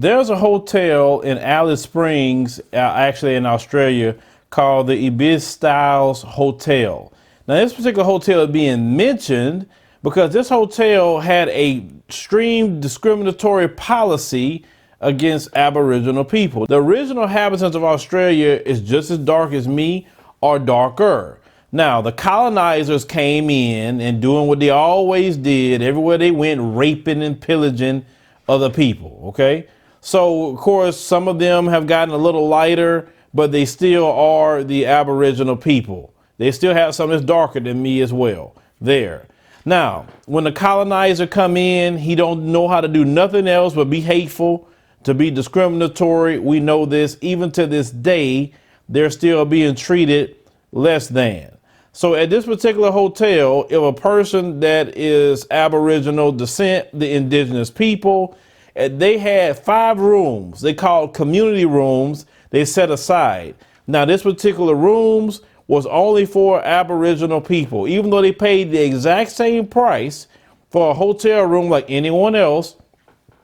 There's a hotel in Alice Springs, actually in Australia, called the Ibis Styles Hotel. Now, this particular hotel is being mentioned because this hotel had a extreme discriminatory policy against Aboriginal people. The original inhabitants of Australia is just as dark as me or darker. Now, the colonizers came in and doing what they always did. Everywhere they went, raping and pillaging other people, okay? So, of course, some of them have gotten a little lighter, but they still are the Aboriginal people. They still have something that's darker than me as well there. Now, when the colonizer come in, he don't know how to do nothing else but be hateful, to be discriminatory. We know this. Even to this day, they're still being treated less than. So at this particular hotel, if a person that is Aboriginal descent, the indigenous people, they had 5 rooms. They called community rooms. They set aside. Now, this particular rooms was only for Aboriginal people, even though they paid the exact same price for a hotel room like anyone else.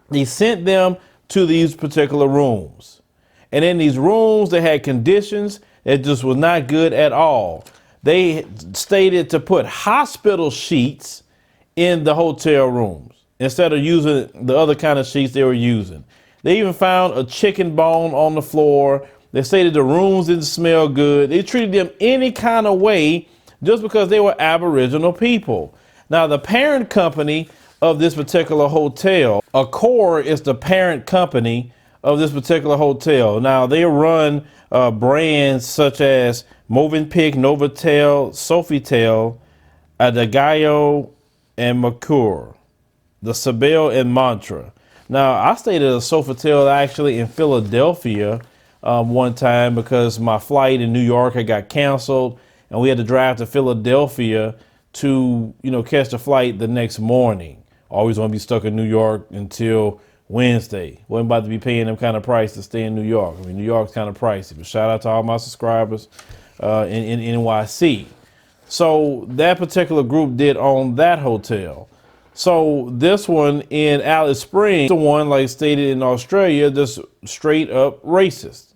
They sent them to these particular rooms. And in these rooms, they had conditions that just was not good at all. They stated to put hospital sheets in the hotel rooms instead of using the other kind of sheets they were using. They even found a chicken bone on the floor. They stated the rooms didn't smell good. They treated them any kind of way just because they were Aboriginal people. Now, the parent company of this particular hotel, Accor is the parent company of this particular hotel. Now, they run brands such as Movenpick, Novotel, Sofitel, Adagio, and Mercure, the Sabelle and Mantra. Now, I stayed at a Sofitel actually in Philadelphia one time because my flight in New York had got canceled and we had to drive to Philadelphia to, catch the flight the next morning. Always want to be stuck in New York until Wednesday. Wasn't about to be paying them kind of price to stay in New York. I mean, New York's kind of pricey, but shout out to all my subscribers in NYC. So that particular group did own that hotel. So this one in Alice Springs, the one like stated in Australia, just straight up racist.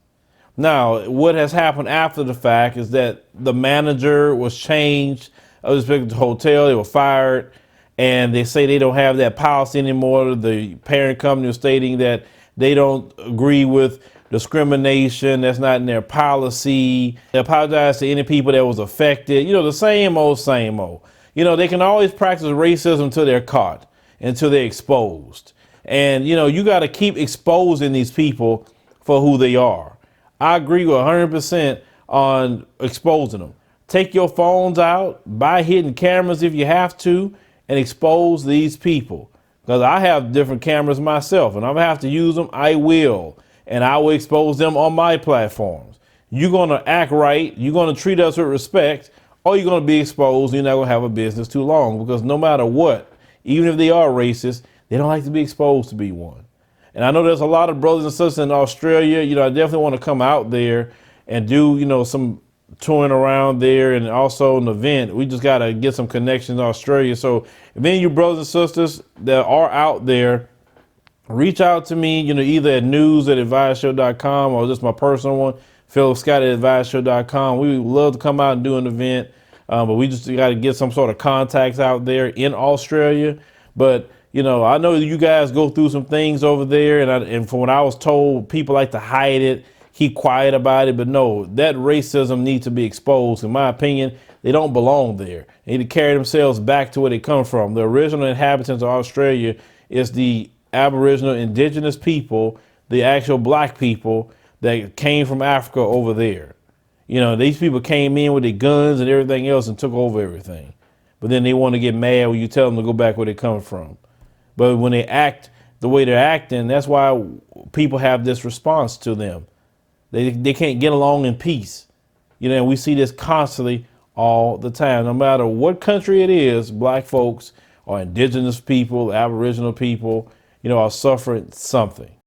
Now, what has happened after the fact is that the manager was changed of this particular hotel. They were fired. And they say they don't have that policy anymore. The parent company is stating that they don't agree with discrimination. That's not in their policy. They apologize to any people that was affected. The same old, same old. They can always practice racism until they're caught, until they're exposed. And, you got to keep exposing these people for who they are. I agree with 100% on exposing them. Take your phones out, buy hidden cameras if you have to, and expose these people. Because I have different cameras myself, and if I have to use them, I will. And I will expose them on my platforms. You're going to act right, you're going to treat us with respect, or you're going to be exposed, and you're not going to have a business too long. Because no matter what, even if they are racist, they don't like to be exposed to be one. And I know there's a lot of brothers and sisters in Australia. I definitely want to come out there and do, some touring around there, and also an event. We just got to get some connections in Australia. So if any of you brothers and sisters that are out there, reach out to me, either at news@adviseshow.com or just my personal one, phillipscott@adviseshow.com. We would love to come out and do an event, but we just got to get some sort of contacts out there in Australia. But, I know you guys go through some things over there, and from what I was told, people like to hide it, keep quiet about it. But no, that racism needs to be exposed. In my opinion, they don't belong there. They need to carry themselves back to where they come from. The original inhabitants of Australia is the Aboriginal indigenous people, the actual black people that came from Africa over there. These people came in with their guns and everything else and took over everything. But then they want to get mad when you tell them to go back where they come from. But when they act the way they're acting, that's why people have this response to them. They can't get along in peace. And we see this constantly all the time. No matter what country it is, black folks or indigenous people, Aboriginal people, are suffering something.